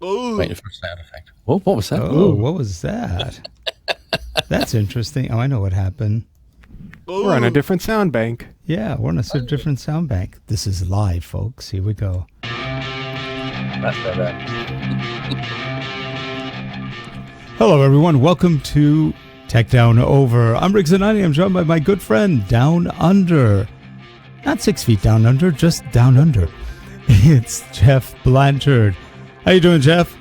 Waiting for a sound effect. Oh, what was that? Oh, what was that? That's interesting. Oh, I know what happened. We're on a different sound bank. Yeah, we're on a different sound bank. This is live, folks. Here we go. That's better. Hello, everyone. Welcome to Tech Down Over. I'm Rick Zanani. I'm joined by my good friend Down Under. Not 6 feet down under, just down under. It's Jeff Blanchard. How you doing, Jeff?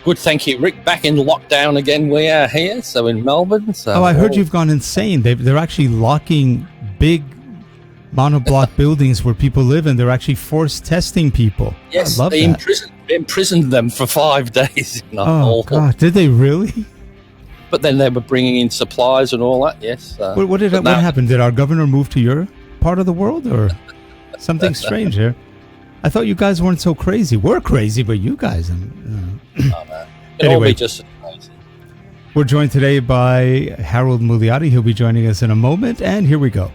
Good, thank you, Rick. Back in lockdown again. We are here, so in Melbourne. So I heard you've gone insane. They're actually locking big monoblock buildings where people live, and they're actually force testing people. Yes, I love they that. imprisoned them for 5 days. Oh, God. Did they really? But then they were bringing in supplies and all that, yes. What happened? Did our governor move to your part of the world, or something strange here? I thought you guys weren't so crazy. We're crazy, but you guys... Oh, man. Anyway, all be just crazy. We're joined today by Harold Muliati. He'll be joining us in a moment, and here we go.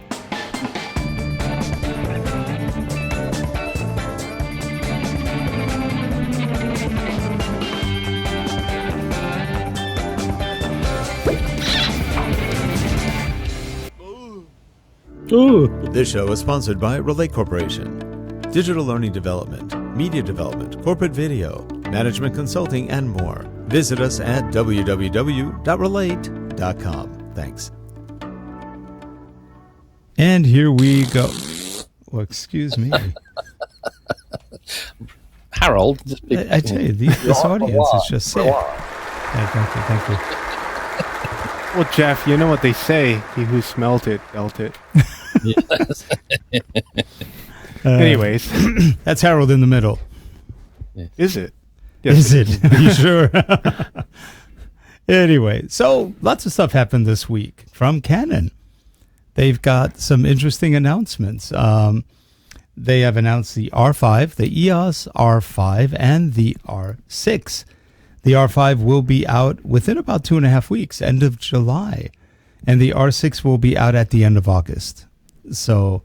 This show is sponsored by Relate Corporation. Digital learning development, media development, corporate video, management consulting, and more. Visit us at www.relate.com. Thanks. And here we go. Well, excuse me. Harold. I tell you, this audience is just sick. Thank you. Well, Jeff, you know what they say. He who smelt it, felt it. Yes. Anyways. That's Harold in the middle. Yes. Is it? Yes, is it? Are you sure? Anyway, so lots of stuff happened this week from Canon. They've got some interesting announcements. They have announced the R5, the EOS R5, and the R6. The R5 will be out within about 2.5 weeks, end of July. And the R6 will be out at the end of August. So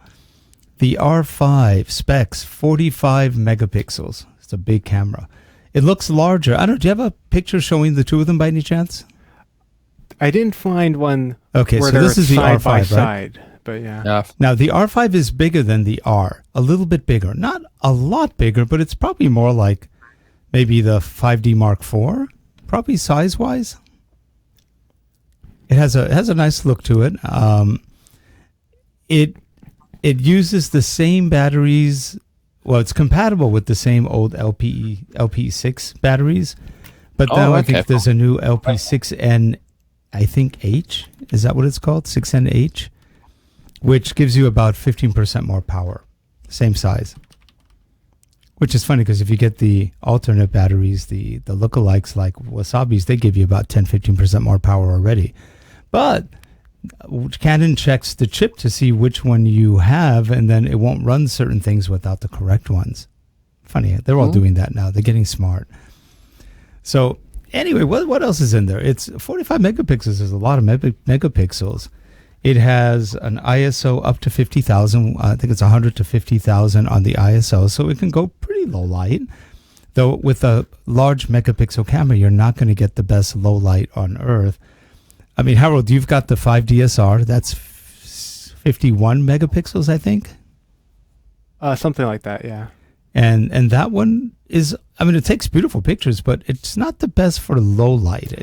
the R5 specs 45 megapixels. It's a big camera. It looks larger. Do you have a picture showing the two of them by any chance? I didn't find one. Okay, where so this is the side R5, by right? side, but yeah. Now, the R5 is bigger than the R. A little bit bigger. Not a lot bigger, but it's probably more like maybe the 5D Mark IV, probably size-wise. It has a nice look to it. It uses the same batteries. Well, it's compatible with the same old LP6 batteries, but now I think there's a new LP6N, I think H. Is that what it's called? 6NH, which gives you about 15% more power, same size. Which is funny because if you get the alternate batteries, the lookalikes like Wasabi's, they give you about 10-15% more power already. But Canon checks the chip to see which one you have, and then it won't run certain things without the correct ones. Funny, they're all doing that now. They're getting smart. So anyway, what else is in there? It's 45 megapixels is a lot of megapixels. It has an ISO up to 50,000. I think it's 100 to 50,000 on the ISO, so it can go pretty low light. Though with a large megapixel camera, you're not going to get the best low light on Earth. I mean, Harold, you've got the 5DSR. That's 51 megapixels, I think. Something like that, yeah. And that one is, I mean, it takes beautiful pictures, but it's not the best for low light.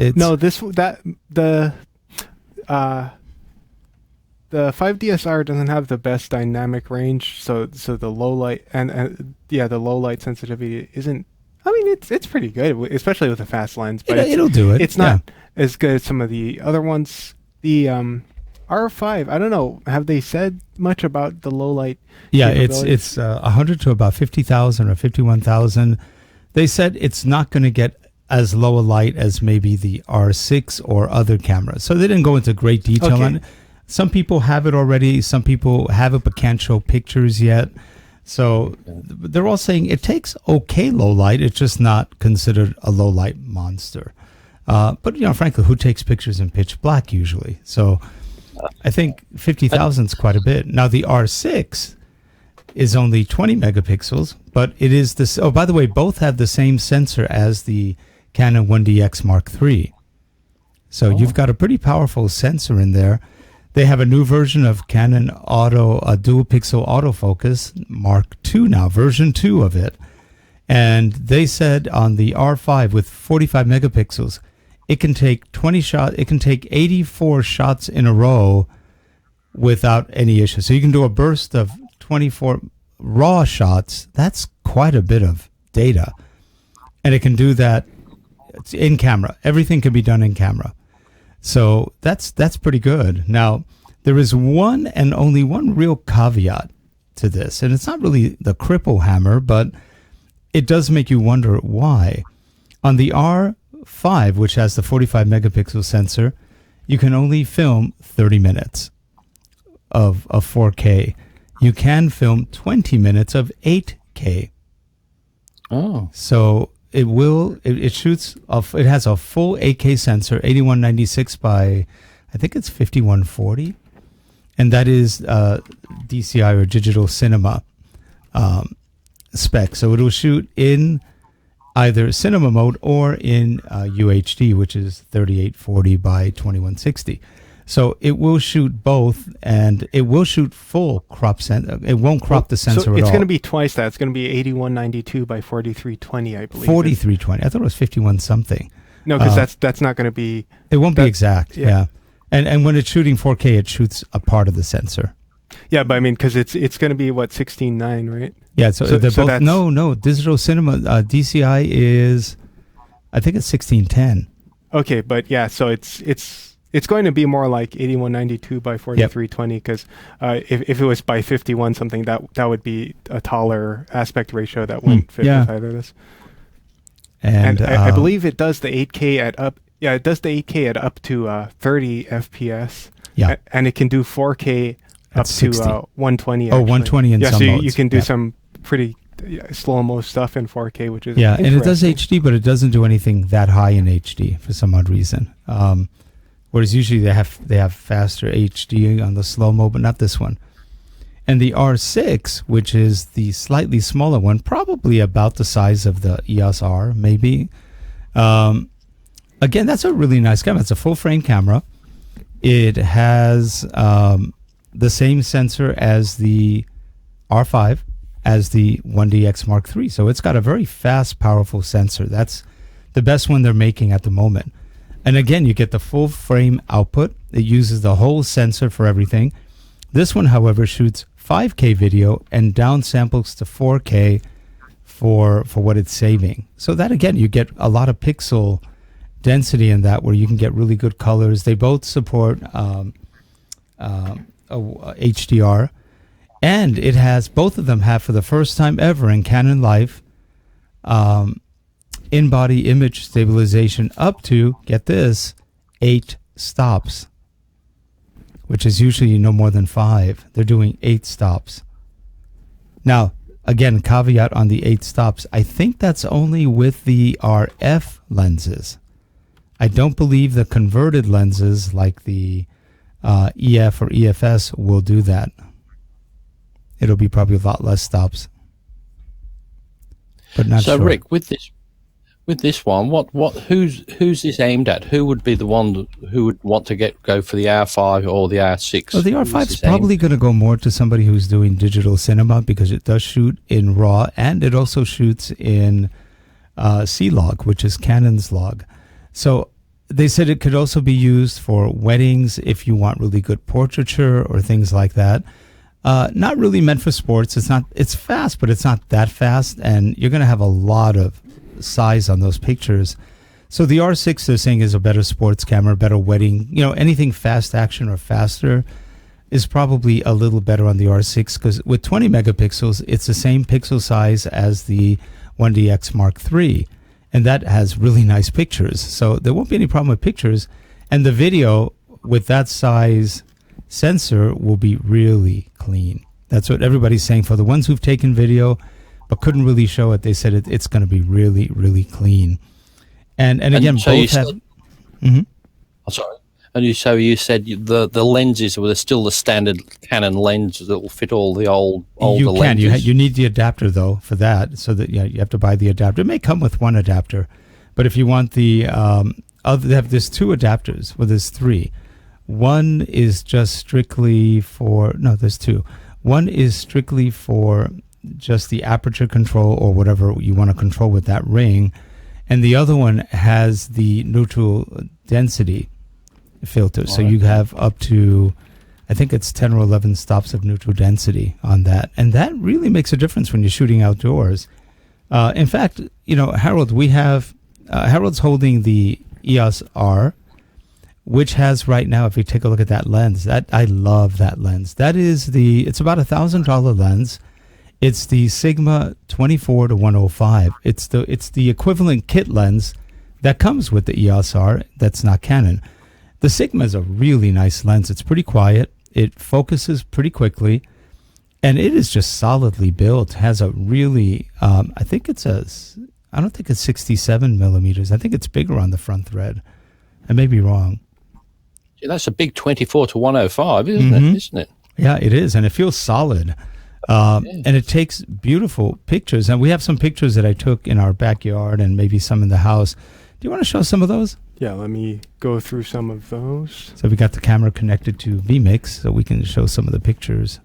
The 5DSR doesn't have the best dynamic range, so the low light and the low light sensitivity isn't. I mean, it's pretty good, especially with a fast lens. But it'll do it. It's not as good as some of the other ones. The R5, I don't know. Have they said much about the low light? Yeah, it's 100 to about 50,000 or 51,000. They said it's not going to get as low a light as maybe the R6 or other cameras. So they didn't go into great detail on it. Some people have it already. Some people have it but can't show pictures yet. So they're all saying it takes okay low light. It's just not considered a low light monster. But, frankly, who takes pictures in pitch black usually? So I think 50,000 is quite a bit. Now, the R6, is only 20 megapixels, but it is this. Oh, by the way, both have the same sensor as the Canon 1DX Mark III. So you've got a pretty powerful sensor in there. They have a new version of Canon dual pixel autofocus Mark II now, version 2 of it. And they said on the R5 with 45 megapixels, it can take 20 shots. It can take 84 shots in a row without any issue. So you can do a burst of 24 raw shots. That's quite a bit of data. And it can do that in camera. Everything can be done in camera. So that's pretty good. Now, there is one and only one real caveat to this. And it's not really the cripple hammer, but it does make you wonder why. On the R5, which has the 45 megapixel sensor, you can only film 30 minutes of 4K. You can film 20 minutes of 8K. Oh. So it shoots off. It has a full 8K sensor, 8196 by, I think it's 5140. And that is DCI or digital cinema spec. So it'll shoot in either cinema mode or in UHD, which is 3840 by 2160. So it will shoot both, and it will shoot full crop sensor. It won't crop the sensor at all. It's going to be twice that. It's going to be 8192 by 4320, I believe. 4320. I thought it was 51 something. No, because that's not going to be. It won't be exact. Yeah. And when it's shooting 4K, it shoots a part of the sensor. Yeah, but I mean, because it's going to be what 16:9, right? Yeah. So they're both. No. Digital cinema DCI is, I think it's 1610. Okay, but yeah, so it's going to be more like 8192 by 4320 because if it was by 51 something, that would be a taller aspect ratio that wouldn't fit with either of this. And I believe it does the 8K at up. Yeah, it does the 8K at up to 30 FPS. Yeah, and it can do 4K up to 120. Actually. 120 in some modes. You can do some pretty slow-mo stuff in 4K, which is and it does HD, but it doesn't do anything that high in HD for some odd reason. Whereas usually they have faster HD on the slow-mo, but not this one. And the R6, which is the slightly smaller one, probably about the size of the EOS R, maybe. Again, that's a really nice camera. It's a full-frame camera. It has the same sensor as the R5, as the 1DX Mark III. So it's got a very fast, powerful sensor. That's the best one they're making at the moment. And again, you get the full frame output. It uses the whole sensor for everything. This one, however, shoots 5K video and downsamples to 4K for what it's saving. So that, again, you get a lot of pixel density in that where you can get really good colors. They both support HDR. And it has, both of them have, for the first time ever in Canon life, in-body image stabilization up to, get this, 8 stops, which is usually no more than 5. They're doing 8 stops. Now, again, caveat on the 8 stops. I think that's only with the RF lenses. I don't believe the converted lenses like the EF or EFS will do that. It'll be probably a lot less stops. But not so sure. Rick, with this one, who's this aimed at? Who would be the one who would want to go for the R5 or the R6? Well, the R5 is probably going to go more to somebody who's doing digital cinema because it does shoot in RAW and it also shoots in C-Log, which is Canon's log. So they said it could also be used for weddings if you want really good portraiture or things like that. Not really meant for sports. It's fast, but it's not that fast, and you're going to have a lot of size on those pictures. So the R6 they're saying is a better sports camera, better wedding. Anything fast action or faster is probably a little better on the R6 because with 20 megapixels, it's the same pixel size as the 1DX Mark III, and that has really nice pictures. So there won't be any problem with pictures, and the video with that size sensor will be really clean. That's what everybody's saying. For the ones who've taken video but couldn't really show it, they said it's going to be really, really clean. And again, so both have... Oh, sorry. And you said the lenses were still the standard Canon lens that will fit all the older lenses. You need the adapter though for that, so that you have to buy the adapter. It may come with one adapter, but if you want there's 2 adapters. Well, there's 3. One is just strictly for there's 2. One is strictly for just the aperture control or whatever you want to control with that ring, and the other one has the neutral density filter. So you have up to, I think it's 10 or 11 stops of neutral density on that, and that really makes a difference when you're shooting outdoors. In fact, Harold, we have Harold's holding the EOS R, which has right now, if you take a look at that lens, I love that lens. It's about $1,000 lens. It's the Sigma 24-105. It's the equivalent kit lens that comes with the EOS R that's not Canon. The Sigma is a really nice lens. It's pretty quiet. It focuses pretty quickly, and it is just solidly built. Has a really, I don't think it's 67 millimeters. I think it's bigger on the front thread. I may be wrong. Yeah, that's a big 24-105, isn't it? Yeah, it is, and it feels solid. And it takes beautiful pictures. And we have some pictures that I took in our backyard and maybe some in the house. Do you want to show some of those? Yeah, let me go through some of those. So we got the camera connected to vMix, so we can show some of the pictures.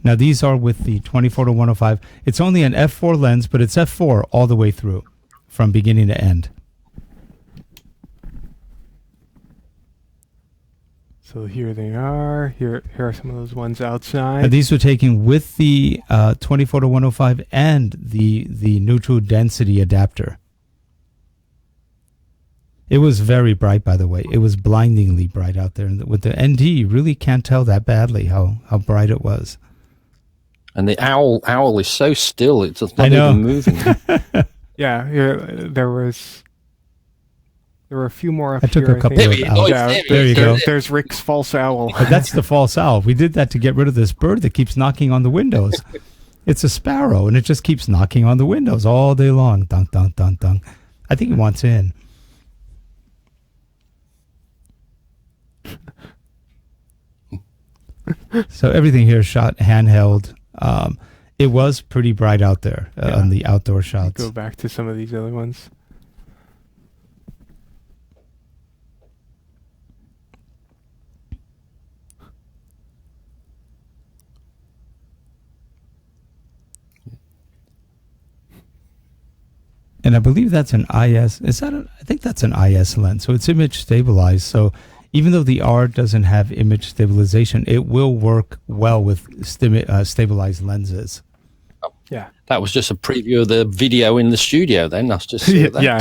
Now, these are with the 24-105. It's only an f4 lens, but it's f4 all the way through, from beginning to end. So here they are. Here are some of those ones outside. Now, these were taken with the 24-105 and the neutral density adapter. It was very bright, by the way. It was blindingly bright out there. And with the ND, you really can't tell that badly how bright it was. And the owl is so still; it's not even moving. Yeah, there were a few more up here. I took a couple of owls. There you go. There's Rick's false owl. That's the false owl. We did that to get rid of this bird that keeps knocking on the windows. It's a sparrow, and it just keeps knocking on the windows all day long. Dunk, dunk, dunk, dunk. I think he wants in. So everything here is shot handheld. It was pretty bright out there on the outdoor shots. Go back to some of these other ones. And I believe that's an IS. I think that's an IS lens. So it's image stabilized. So even though the R doesn't have image stabilization, it will work well with stabilized lenses. Yeah. That was just a preview of the video in the studio then. That's just it's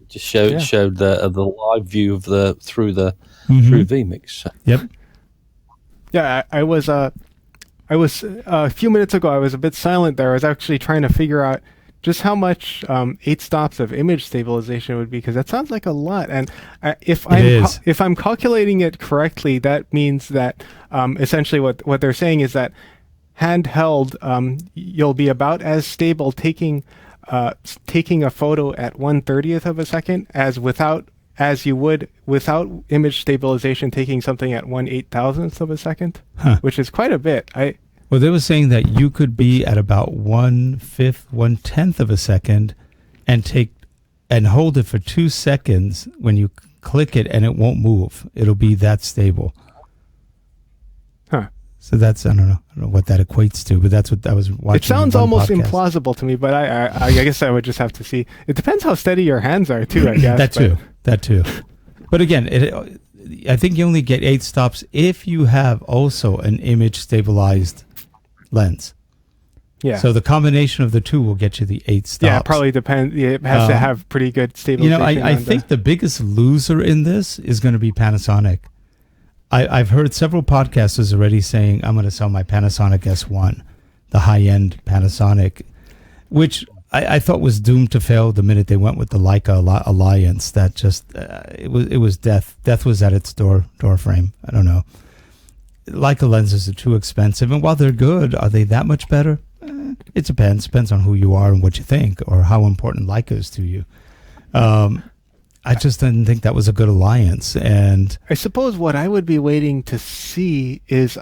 just showed the live view of through vMix. Yep. Yeah, I was a few minutes ago I was a bit silent there. I was actually trying to figure out just how much 8 stops of image stabilization would be, because that sounds like a lot. And if I'm calculating it correctly, that means that essentially what they're saying is that handheld, you'll be about as stable taking a photo at 1/30th of a second as you would without image stabilization taking something at 1/8000th of a second, which is quite a bit. Well, they were saying that you could be at about 1/5, 1/10 of a second, and hold it for 2 seconds when you click it, and it won't move. It'll be that stable. Huh. So that's I don't know what that equates to, but that's what I was watching. It sounds almost implausible to me, but I guess I would just have to see. It depends how steady your hands are too, I guess. That too. But again, I think you only get 8 stops if you have also an image stabilized lens. Yeah. So the combination of the two will get you the 8 stops. Yeah, it probably depends. It has to have pretty good stabilization. I think the biggest loser in this is going to be Panasonic. I've heard several podcasters already saying, I'm going to sell my Panasonic S1, the high-end Panasonic, which I thought was doomed to fail the minute they went with the Leica alliance. That just, it was death. Death was at its door frame. I don't know. Leica lenses are too expensive, and while they're good, are they that much better? It depends on who you are and what you think, or how important Leica is to you. I just didn't think that was a good alliance. And I suppose what I would be waiting to see is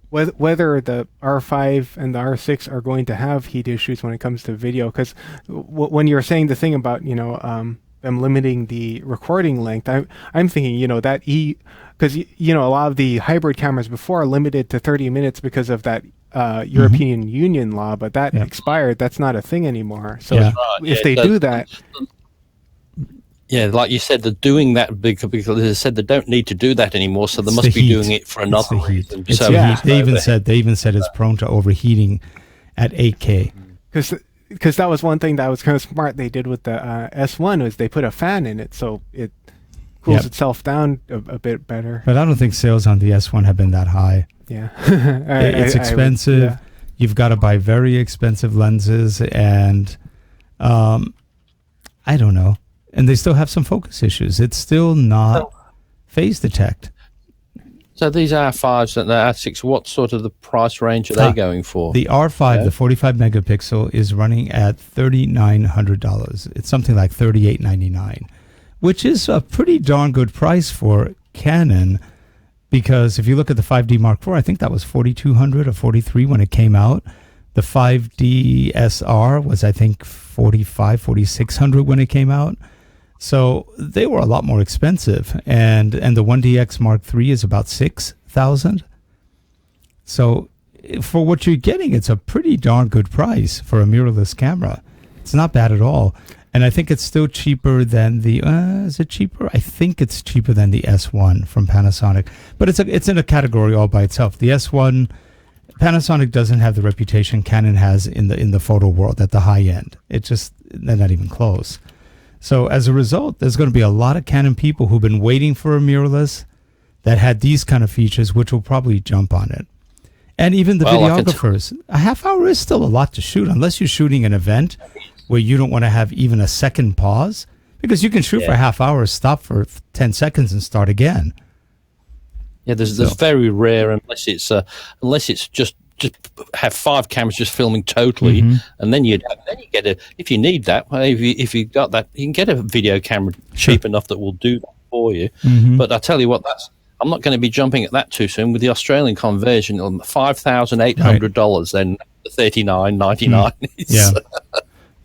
whether the R5 and the R6 are going to have heat issues when it comes to video. Because when you're saying the thing about them limiting the recording length, I'm thinking that because a lot of the hybrid cameras before are limited to 30 minutes because of that European Union law, but that expired. That's not a thing anymore. So if they do that. Yeah, like you said, they're doing that because they said they don't need to do that anymore, so they It's must the be heat. doing it for another reason. It's So the heat. They even said it's prone to overheating at 8K. Because that was one thing that was kind of smart they did with the S1 was they put a fan in it, so it cools itself down a bit better. But I don't think sales on the S1 have been that high. Yeah, it's expensive. You've got to buy very expensive lenses, and I don't know. And they still have some focus issues. It's still not phase detect. So these R5s and the R6, what sort of the price range are they going for? The R5, the 45 megapixel, is running at $3,900. It's something like $3,899, which is a pretty darn good price for Canon. Because if you look at the 5D Mark IV, I think that was $4,200 or $4,300 when it came out. The 5D SR was, I think, $4,500, $4,600 when it came out. So they were a lot more expensive, and the 1DX Mark III is about $6,000. So for what you're getting, it's a pretty darn good price for a mirrorless camera. It's not bad at all, and I think it's still cheaper than the. Is it cheaper? I think it's cheaper than the S1 from Panasonic, but it's in a category all by itself. The S1, Panasonic doesn't have the reputation Canon has in the photo world at the high end. They're not even close. So as a result, there's going to be a lot of Canon people who've been waiting for a mirrorless that had these kind of features, which will probably jump on it. And even the videographers. A half hour is still a lot to shoot, unless you're shooting an event where you don't want to have even a second pause, because you can shoot for a half hour, stop for 10 seconds, and start again. Yeah, there's very rare, unless it's just have 5 cameras just filming totally, and then you get if you need that, if you got that, you can get a video camera cheap enough that will do that for you. But I tell you what, I'm not going to be jumping at that too soon. With the Australian conversion, on $5,800, then $39.99.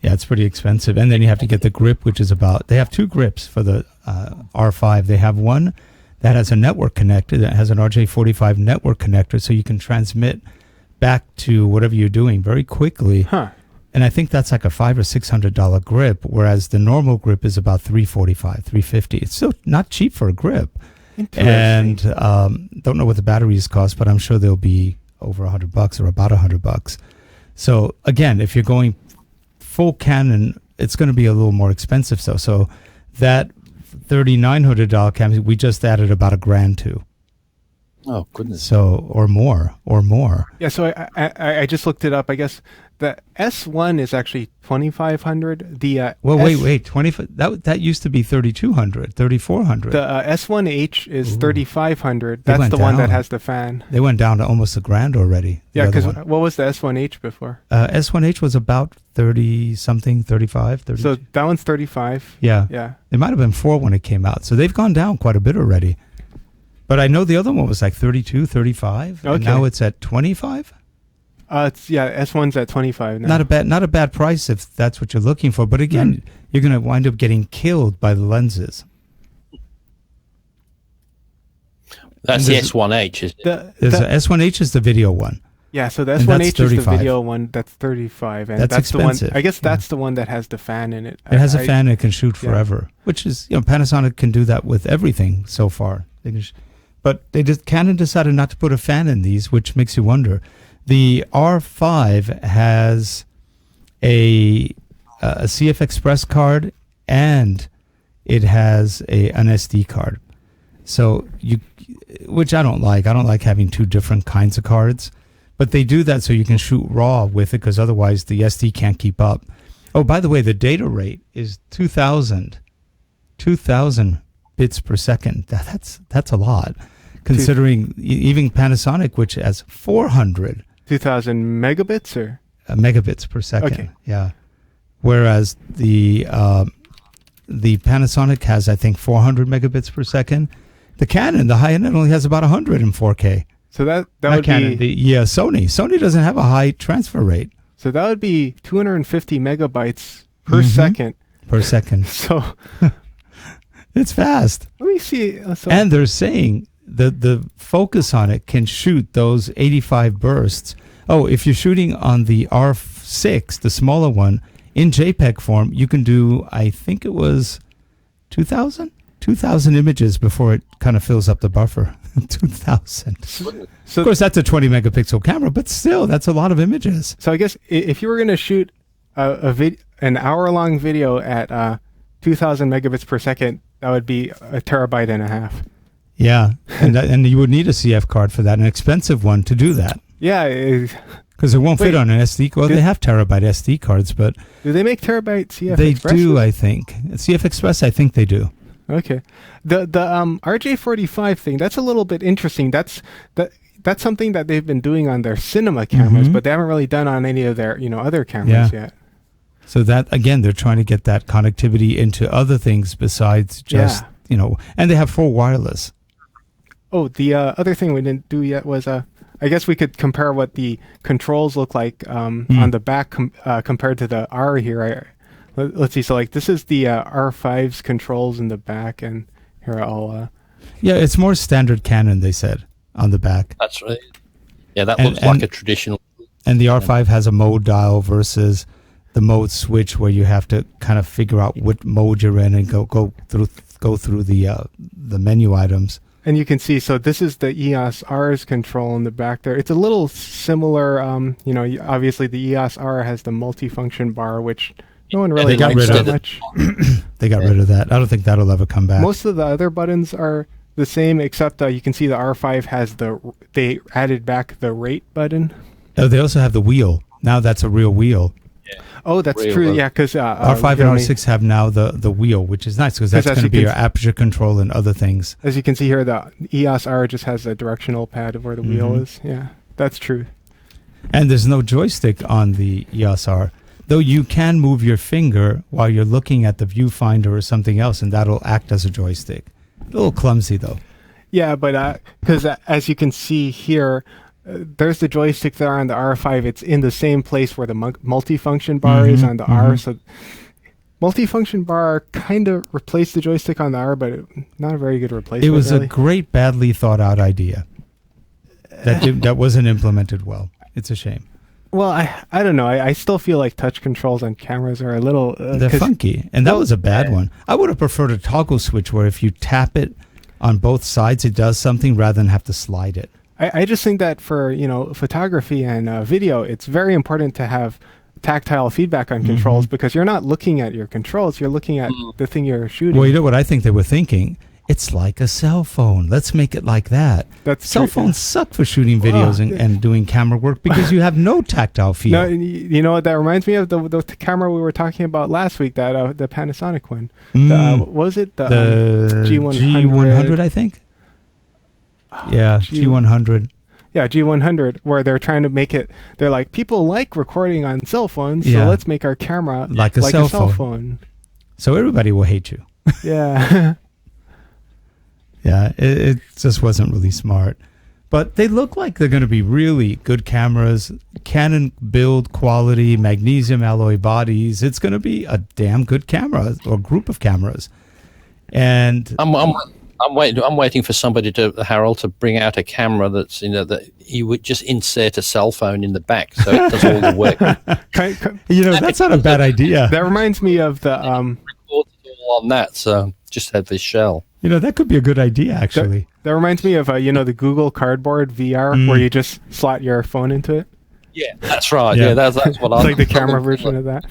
Yeah, it's pretty expensive, and then you have to get the grip, which is they have 2 grips for the R5. They have one that has a network connector, that has an RJ45 network connector, so you can transmit back to whatever you're doing very quickly. And I think that's like a $500 or $600 grip, whereas the normal grip is about $345, $350. It's still not cheap for a grip. And don't know what the batteries cost, but I'm sure they'll be over $100 or about $100. So again, if you're going full Canon, it's going to be a little more expensive. So that $3,900 camera, we just added about $1,000 to. Oh, goodness. So, or more. Yeah, so I just looked it up. I guess the S1 is actually $2,500. The wait, 25. That used to be $3,200, $3,400. The S1H is $3,500. That's the one that has the fan. They went down to almost $1,000 already. Yeah, because what was the S1H before? S1H was about 30 something, 35, 30. So that one's 35. Yeah. It might have been 4 when it came out. So they've gone down quite a bit already. But I know the other one was like 32, 35. Okay. And now it's at 25? S1's at 25 now. Not a bad price if that's what you're looking for. But again, you're going to wind up getting killed by the lenses. That's the S1H, isn't it? S1H is the video one. Yeah, so the S1H is the video one. That's 35, and that's expensive. The one. I guess that's the one that has the fan in it. It has a fan and it can shoot forever, which is Panasonic can do that with everything so far. But Canon decided not to put a fan in these, which makes you wonder. The R5 has a CF Express card, and it has an SD card. So which I don't like. I don't like having 2 different kinds of cards. But they do that so you can shoot RAW with it, because otherwise the SD can't keep up. Oh, by the way, the data rate is 2,000 bits per second. That's a lot, considering even Panasonic, which has 400. 2,000 megabits or megabits per second. Okay. Yeah. Whereas the the Panasonic has, I think, 400 megabits per second. The Canon, the high end, only has about 100 in 4K. So that would Canon, be... Sony doesn't have a high transfer rate. So that would be 250 megabytes per second. Per second. So... It's fast. Let me see. And they're saying the focus on it can shoot those 85 bursts. Oh, if you're shooting on the R6, the smaller one, in JPEG form, you can do, I think it was 2,000 images before it kind of fills up the buffer. 2,000. So, of course, that's a 20 megapixel camera, but still, that's a lot of images. So I guess if you were going to shoot an hour-long video at 2,000 megabits per second, that would be 1.5 terabytes. Yeah, and you would need a CF card for that, an expensive one to do that. Yeah. Because it won't fit on an SD card. Well, they have terabyte SD cards, but... Do they make terabyte CF They Expresses? do, I think. CF Express, I think they do. Okay. The RJ45 thing, that's a little bit interesting. That's something that they've been doing on their cinema cameras, but they haven't really done on any of their other cameras yet. So that, again, they're trying to get that connectivity into other things besides just, and they have full wireless. Oh, the other thing we didn't do yet was, I guess we could compare what the controls look like on the back compared to the R here. Let's see. So, like, this is the R5's controls in the back, and here I'll... Yeah, it's more standard Canon, they said, on the back. That's right. Yeah, that looks like a traditional... And the R5 has a mode dial versus the mode switch where you have to kind of figure out what mode you're in and go through the menu items. And you can see, so this is the EOS R's control in the back there. It's a little similar, obviously the EOS R has the multifunction bar, which no one really likes that much. They got rid of that. I don't think that'll ever come back. Most of the other buttons are the same, except you can see the R5 has they added back the rate button. Oh, they also have the wheel. Now that's a real wheel. Oh, that's true. Yeah, because R5 and R6 have now the wheel, which is nice because that's going to be your aperture control and other things. As you can see here, the EOS R just has a directional pad of where the wheel is. Yeah, that's true. And there's no joystick on the EOS R, though you can move your finger while you're looking at the viewfinder or something else, and that'll act as a joystick. A little clumsy, though. Yeah, but because as you can see here, there's the joystick there on the R5. It's in the same place where the multifunction bar is on the R. So multifunction bar kind of replaced the joystick on the R, but not a very good replacement. It was a great, badly thought out idea that wasn't implemented well. It's a shame. Well, I don't know. I still feel like touch controls on cameras are a little... they're funky, and that was a bad one. I would have preferred a toggle switch where if you tap it on both sides, it does something rather than have to slide it. I just think that for photography and video, it's very important to have tactile feedback on controls because you're not looking at your controls, you're looking at the thing you're shooting. Well, you know what I think they were thinking? It's like a cell phone. Let's make it like that. Cell phones suck for shooting videos and doing camera work because you have no tactile feel. No, you know what that reminds me of? The camera we were talking about last week, that the Panasonic one. What was it? The G100, I think. Yeah, G100. Yeah, G100, where they're trying to make it, they're like, people like recording on cell phones, so let's make our camera like a cell phone. So everybody will hate you. Yeah. Yeah, it just wasn't really smart. But they look like they're going to be really good cameras. Canon build quality, magnesium alloy bodies. It's going to be a damn good camera or group of cameras. And I'm waiting for somebody Harold, to bring out a camera that's that you would just insert a cell phone in the back, so it does all the work. That's not a bad idea. That reminds me of the all on that. So just have this shell. That could be a good idea, actually. That reminds me of the Google Cardboard VR, where you just slot your phone into it. Yeah, that's right. Yeah, that's what I'm like the camera version of that.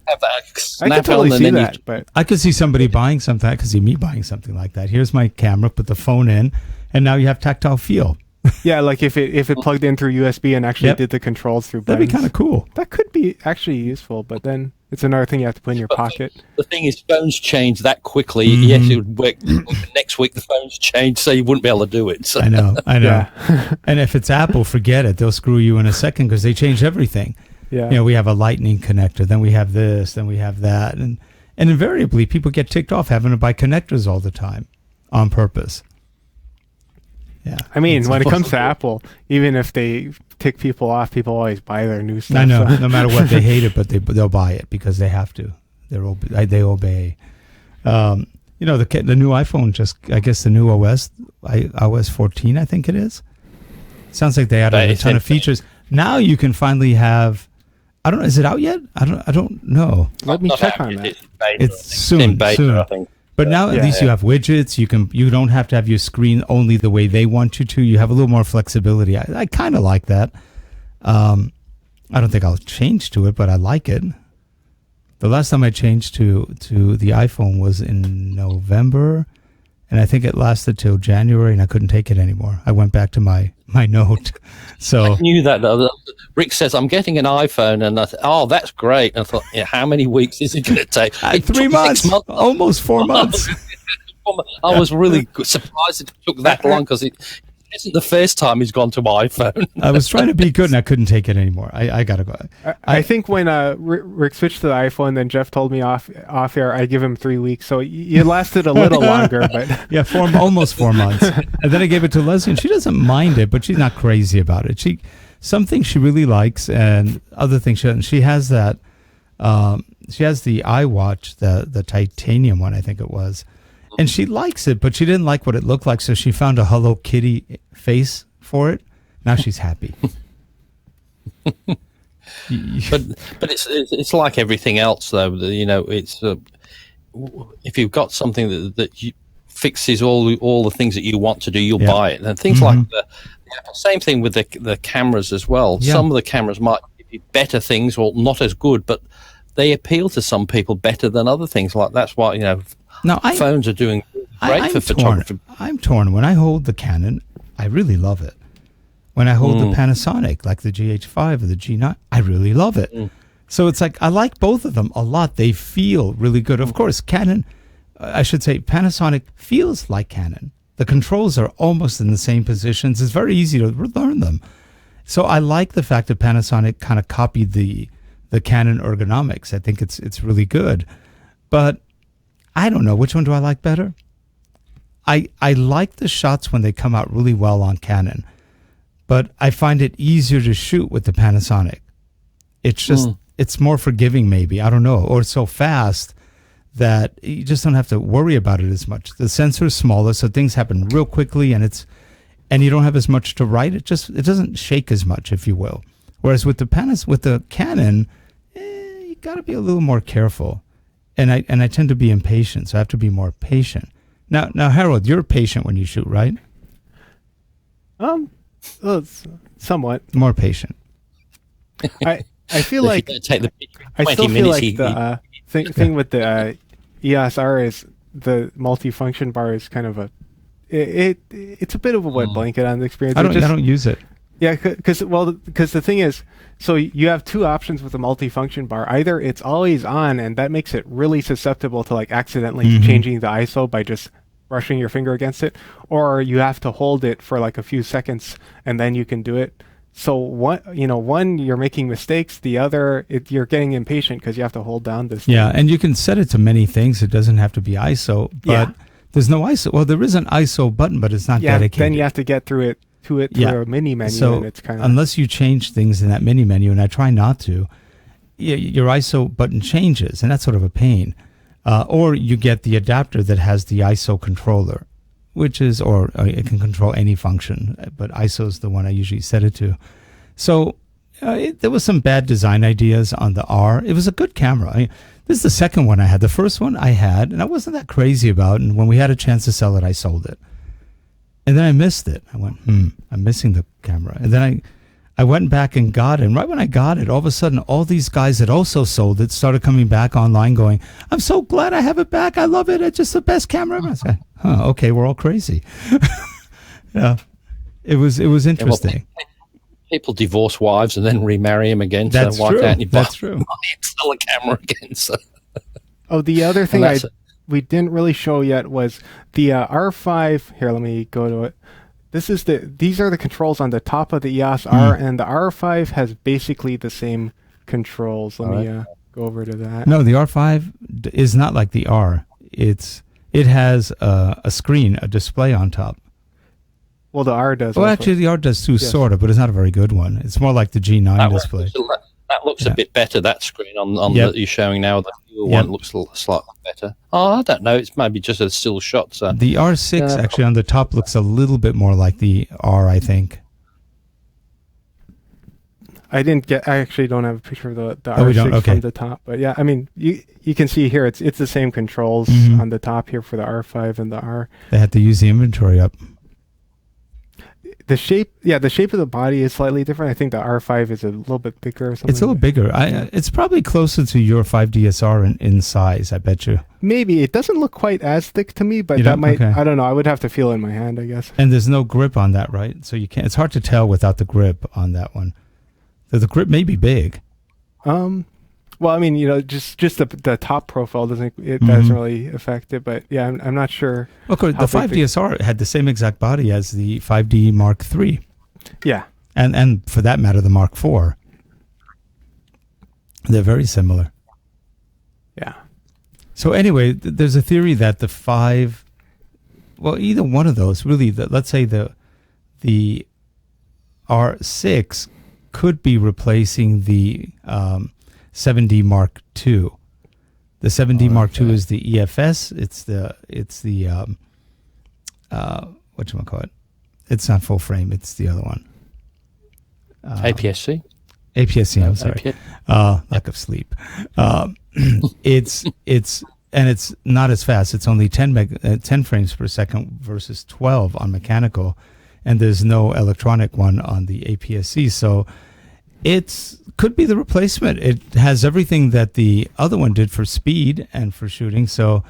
Have that I could totally see that, but I could see somebody buying something. I could see me buying something like that. Here's my camera, put the phone in, and now you have tactile feel. Yeah, like if it plugged in through USB and actually did the controls through buttons. That'd be kind of cool. That could be actually useful, but then it's another thing you have to put in your pocket. The thing is, phones change that quickly. Yes, it would work. Next week the phones change, so you wouldn't be able to do it. So. I know. Yeah. And if it's Apple, forget it. They'll screw you in a second because they change everything. Yeah. We have a lightning connector, then we have this, then we have that, and And invariably, people get ticked off having to buy connectors all the time on purpose. Yeah. I mean, when it comes to Apple, even if they tick people off, people always buy their new stuff. I know, no matter what, they hate it, but they'll buy it because they have to. They obey. The new iPhone I guess the new OS, iOS 14, I think it is. Sounds like they added a ton of features. Now you can finally have. I don't know. Is it out yet? I don't know. Let me check on that. It's soon. I think. But now at least you have widgets. You don't have to have your screen only the way they want you to. You have a little more flexibility. I kind of like that. I don't think I'll change to it, but I like it. The last time I changed to the iPhone was in November, and I think it lasted till January, and I couldn't take it anymore. I went back to my Note. So I knew that. Rick says, I'm getting an iPhone, and I thought, oh, that's great. And I thought, how many weeks is it going to take? 3 months, almost 4 months. I was really surprised it took that long because it isn't the first time he's gone to iPhone. I was trying to be good, and I couldn't take it anymore. I got to go. I think when Rick switched to the iPhone, then Jeff told me off air, I give him 3 weeks. So you lasted a little longer. But yeah, almost 4 months. And then I gave it to Leslie, and she doesn't mind it, but she's not crazy about it. Some things she really likes, and other things she doesn't. She has that. She has the iWatch, the titanium one, I think it was. And she likes it, but she didn't like what it looked like, so she found a Hello Kitty face for it. Now she's happy. but it's like everything else, though. It's if you've got something that fixes all the things that you want to do, you'll buy it. And things like the same thing with the cameras as well. Yeah. Some of the cameras might give you better things, or not as good, but they appeal to some people better than other things. Like that's why phones are doing great for photography. I'm torn. When I hold the Canon, I really love it. When I hold the Panasonic, like the GH5 or the G9, I really love it. So it's like I like both of them a lot. They feel really good. Of course, Panasonic feels like Canon. The controls are almost in the same positions. It's very easy to learn them. So I like the fact that Panasonic kind of copied the Canon ergonomics. I think it's really good. But I don't know. Which one do I like better? I like the shots when they come out really well on Canon, but I find it easier to shoot with the Panasonic. It's just, it's more forgiving maybe. I don't know. Or it's so fast that you just don't have to worry about it as much. The sensor is smaller, so things happen real quickly, and you don't have as much to write. It doesn't shake as much, if you will. Whereas with the Canon, you got to be a little more careful. And I tend to be impatient, so I have to be more patient. Now, Harold, you're patient when you shoot, right? Somewhat more patient. I feel like take the I still feel like the thing with the EOS R is the multifunction bar is kind of it's a bit of a wet blanket on the experience. I don't use it. Yeah, because the thing is, so you have two options with the multifunction bar. Either it's always on, and that makes it really susceptible to like accidentally changing the ISO by just brushing your finger against it, or you have to hold it for like a few seconds and then you can do it. So one you're making mistakes, the other you're getting impatient because you have to hold down this. Yeah, and you can set it to many things. It doesn't have to be ISO, but there's no ISO. Well, there is an ISO button, but it's not dedicated. Then you have to get through it. Through a mini menu, so and it's kind of unless you change things in that mini menu, and I try not to, your ISO button changes, and that's sort of a pain. Or you get the adapter that has the ISO controller, which is, or it can control any function, but ISO is the one I usually set it to. So there was some bad design ideas on the R. It was a good camera. This is the second one I had. The first one I had, and I wasn't that crazy about, and when we had a chance to sell it, I sold it. And then I missed it. I went, I'm missing the camera. And then I went back and got it. And right when I got it, all of a sudden, all these guys that also sold it started coming back online going, I'm so glad I have it back. I love it. It's just the best camera. I said, okay, we're all crazy. Yeah, it was interesting. Yeah, people divorce wives and then remarry them again. That's so true. Can't you That's true. Sell a camera again. So. Oh, the other thing we didn't really show yet was the R5. Here, let me go to it. These are the controls on the top of the EOS R, and the R5 has basically the same controls. Let me go over to that. No, the R5 is not like the R. It has a screen, a display on top. Well, the R does. Well, actually, the R does too, sort of, but it's not a very good one. It's more like the G9 display. That looks a bit better, that screen on that you're showing now. The newer one looks slightly better. Oh, I don't know. It's maybe just a still shot. So. The R6 actually on the top looks a little bit more like the R, I think. I actually don't have a picture of the R6 from the top. But yeah, I mean, you can see here, it's the same controls on the top here for the R5 and the R. They had to use the inventory up. The shape of the body is slightly different. I think the R5 is a little bit bigger or something. It's a little bigger. It's probably closer to your 5DSR in size, I bet you. Maybe. It doesn't look quite as thick to me, but that might, I don't know. I would have to feel it in my hand, I guess. And there's no grip on that, right? So you can't, it's hard to tell without the grip on that one. So the grip may be big. Well, I mean, just the top profile doesn't really affect it, but yeah, I'm not sure. Okay, the 5DSR had the same exact body as the 5D Mark III. Yeah, and for that matter, the Mark IV. They're very similar. Yeah. So anyway, there's a theory that the either one of those, really, let's say the R6 could be replacing the 7D Mark II. The 7D Mark II is the EFS. It's the whatchamacallit? It's not full frame. It's the other one. APS-C. APS-C. I'm sorry. Lack of sleep. It's not as fast. It's only 10 frames per second versus 12 on mechanical, and there's no electronic one on the APS-C. So it could be the replacement. It has everything that the other one did for speed and for shooting. So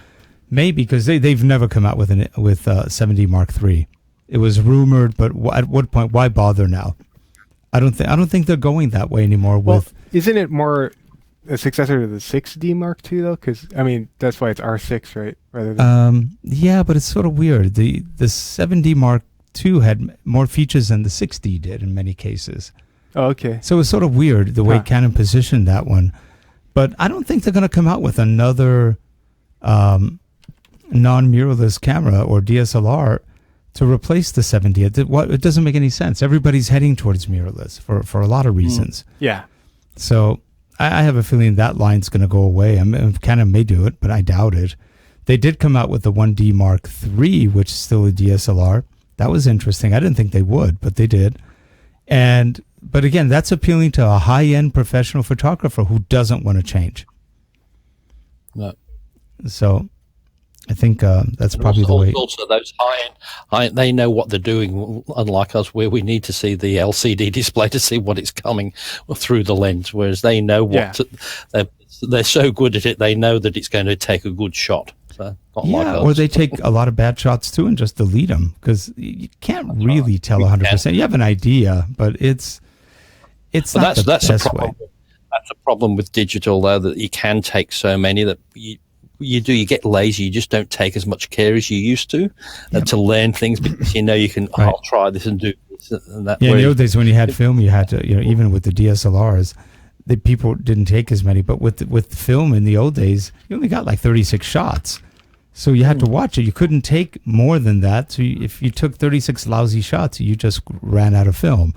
maybe, because they've never come out with 7D Mark III. It was rumored, but at what point? Why bother now? I don't think they're going that way anymore. Well, isn't it more a successor to the 6D Mark II though? Because I mean, that's why it's R6, right? Rather than yeah, but it's sort of weird. The 7D Mark II had more features than the 6D did in many cases. Oh, okay. So it's sort of weird the way Canon positioned that one. But I don't think they're going to come out with another non-mirrorless camera or DSLR to replace the 7D. It doesn't make any sense. Everybody's heading towards mirrorless for a lot of reasons. Yeah. So I have a feeling that line's going to go away. Canon may do it, but I doubt it. They did come out with the 1D Mark III, which is still a DSLR. That was interesting. I didn't think they would, but they did. But again, that's appealing to a high-end professional photographer who doesn't want to change. No. So I think that's probably the way. Also, those high-end, they know what they're doing, unlike us, where we need to see the LCD display to see what is coming through the lens, whereas they know what they're so good at it, they know that it's going to take a good shot. So, or they take a lot of bad shots too and just delete them, because you can't really tell 100%. You have an idea, but it's not the best way. That's a problem with digital, though, that you can take so many that you get lazy. You just don't take as much care as you used to learn things, because you can I'll try this and do this and that. Yeah, in the old days when you had film, you had to even with the DSLRs, the people didn't take as many. But with film in the old days, you only got like 36 shots. So you had to watch it. You couldn't take more than that. So if you took 36 lousy shots, you just ran out of film.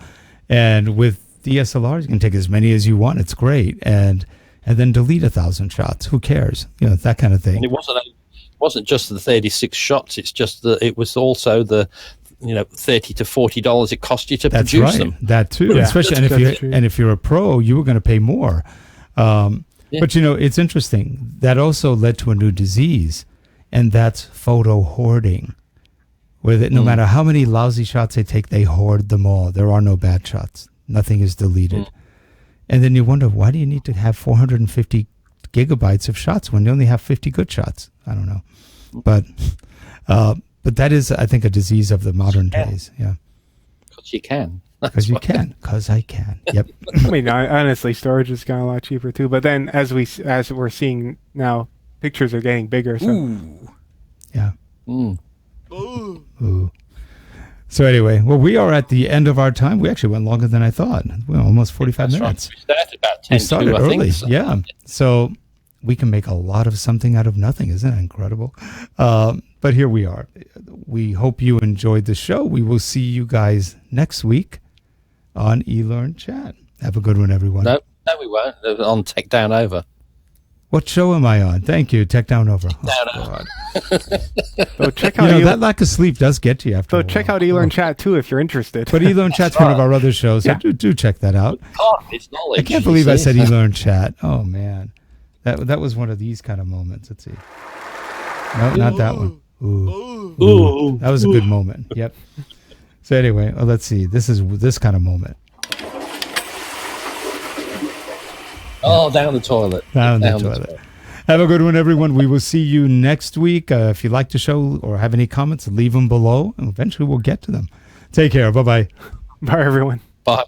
And with DSLRs, you can take as many as you want. It's great. And then delete 1,000 shots. Who cares? That kind of thing. And it wasn't just the 36 shots. It's just it was also the $30 to $40 it cost you to produce them. That too. Yeah, especially if you're a pro, you were going to pay more. But it's interesting. That also led to a new disease. And that's photo hoarding, where no matter how many lousy shots they take, they hoard them all. There are no bad shots. Nothing is deleted. And then you wonder, why do you need to have 450 gigabytes of shots when you only have 50 good shots? I don't know. But that is, I think, a disease of the modern days. Yeah. Because you can. Because you can. Because I can. Yep. I mean, honestly, storage has gotten a lot cheaper too. But then, as we're seeing now, pictures are getting bigger. So. Ooh. Yeah. Ooh. So anyway, we are at the end of our time. We actually went longer than I thought. We're almost 45 minutes. Right. We started about We started I early, think, so. yeah. So we can make a lot of something out of nothing. Isn't that incredible? But here we are. We hope you enjoyed the show. We will see you guys next week on eLearn Chat. Have a good one, everyone. No, we won't. On Tech Down Over. What show am I on? Thank you, Tech Down Over. So check out that lack of sleep does get you after. So check out eLearn Chat too if you're interested. But eLearn Chat's one of our other shows. So do check that out. It's knowledge. I can't believe I said eLearn Chat. Oh man, that was one of these kind of moments. Let's see. No, not that one. Ooh. That was a good moment. Yep. So anyway, let's see. This is this kind of moment. Oh, down the toilet. Down the toilet. Have a good one, everyone. We will see you next week. If you like the show or have any comments, leave them below, and eventually we'll get to them. Take care. Bye-bye. Bye, everyone. Bye.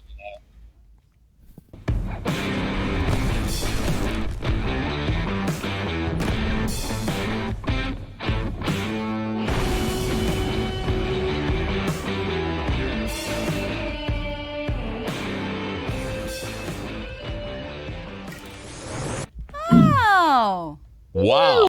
Wow.